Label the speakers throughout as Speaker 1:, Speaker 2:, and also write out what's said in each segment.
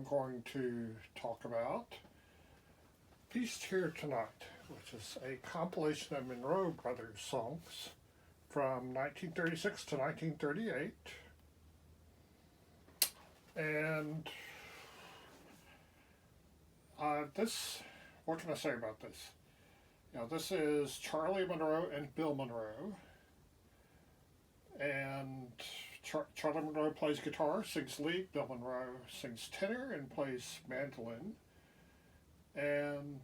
Speaker 1: I'm going to talk about Feast Here Tonight, which is a compilation of Monroe Brothers songs from 1936 to 1938. And what can I say about this? This is Charlie Monroe and Bill Monroe. And Charlie Monroe plays guitar, sings lead. Bill Monroe sings tenor and plays mandolin. And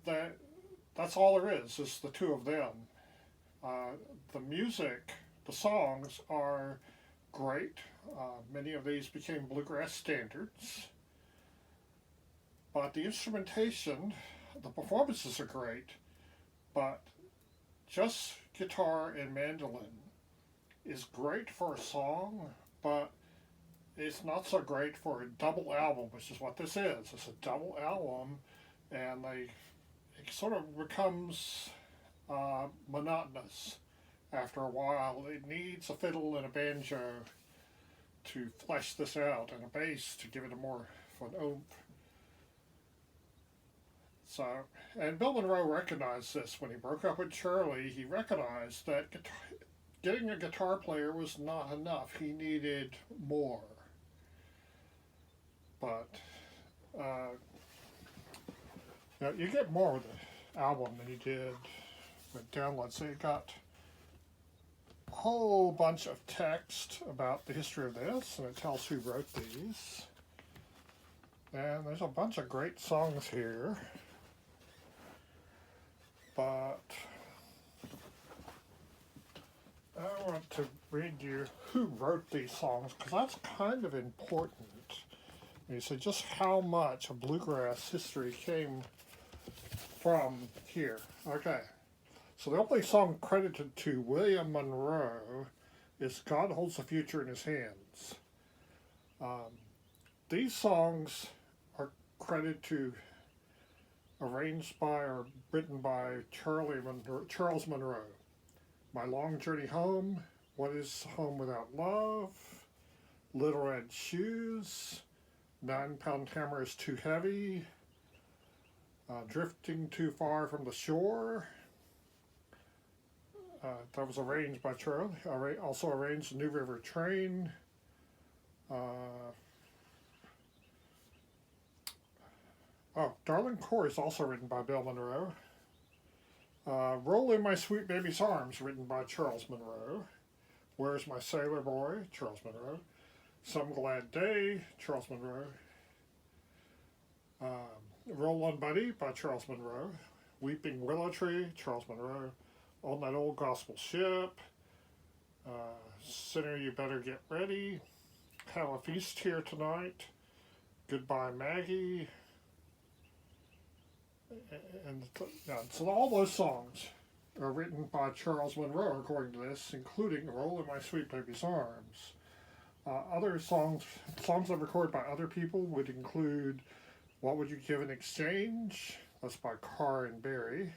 Speaker 1: that's all there is the two of them. The music, the songs are great. Many of these became bluegrass standards. But the instrumentation, the performances are great, but just guitar and mandolin is great for a song, but it's not so great for a double album, which is what this is. It's a double album, and it sort of becomes monotonous after a while. It needs a fiddle and a banjo to flesh this out, and a bass to give it a more of an oomph. So, and Bill Monroe recognized this when he broke up with Charlie. He recognized that getting a guitar player was not enough. He needed more. But you get more with the album than you did with Download. So you got a whole bunch of text about the history of this, and it tells who wrote these. And there's a bunch of great songs here. But I want to read you who wrote these songs, because that's kind of important. You see just how much of bluegrass history came from here. Okay, so the only song credited to William Monroe is God Holds the Future in His Hands. These songs are credited to arranged by or written by Charles Monroe. My Long Journey Home, What is Home Without Love, Little Red Shoes, 9-Pound Hammer is Too Heavy, Drifting Too Far from the Shore. That was arranged by Charlie. Also arranged New River Train. Darling Core is also written by Bill Monroe. Roll in My Sweet Baby's Arms, written by Charles Monroe. Where's My Sailor Boy, Charles Monroe. Some Glad Day, Charles Monroe. Roll On Buddy by Charles Monroe. Weeping Willow Tree, Charles Monroe. On That Old Gospel Ship. Sinner, You Better Get Ready. Have a Feast Here Tonight. Goodbye Maggie. And so all those songs are written by Charles Monroe, according to this, including Roll in My Sweet Baby's Arms. Other songs I've recorded by other people would include What Would You Give in Exchange? That's by Carr and Berry.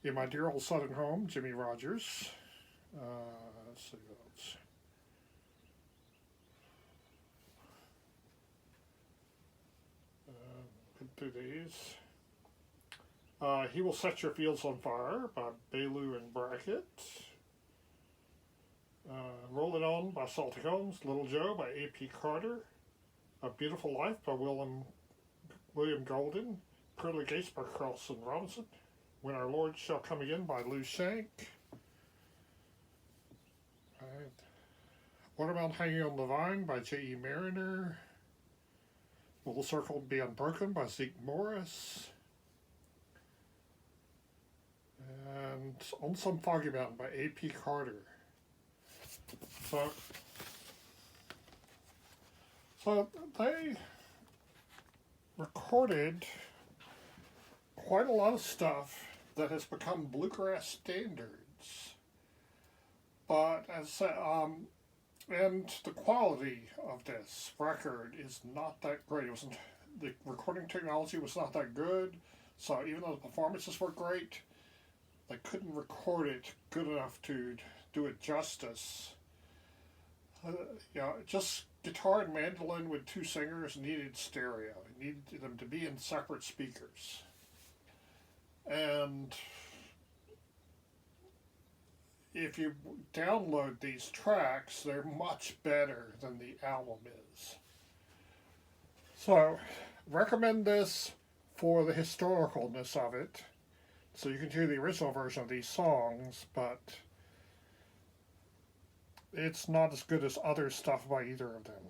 Speaker 1: In My Dear Old Southern Home, Jimmy Rogers. Let's see what else. Through these. He Will Set Your Fields on Fire by Bailew and Brackett. Roll It On by Salty Holmes. Little Joe by A.P. Carter. A Beautiful Life by William Golden. Pearly Gates by Carlson Robinson. When Our Lord Shall Come Again by Lou Shank. Watermelon Hanging on the Vine by J.E. Mariner. Will the Circle Be Unbroken by Zeke Morris. And On Some Foggy Mountain by A.P. Carter. So they recorded quite a lot of stuff that has become bluegrass standards. But and the quality of this record is not that great. The recording technology was not that good, so even though the performances were great, they couldn't record it good enough to do it justice. Just guitar and mandolin with two singers needed stereo. It needed them to be in separate speakers. And if you download these tracks, they're much better than the album is. So, recommend this for the historicalness of it. So you can hear the original version of these songs, but it's not as good as other stuff by either of them.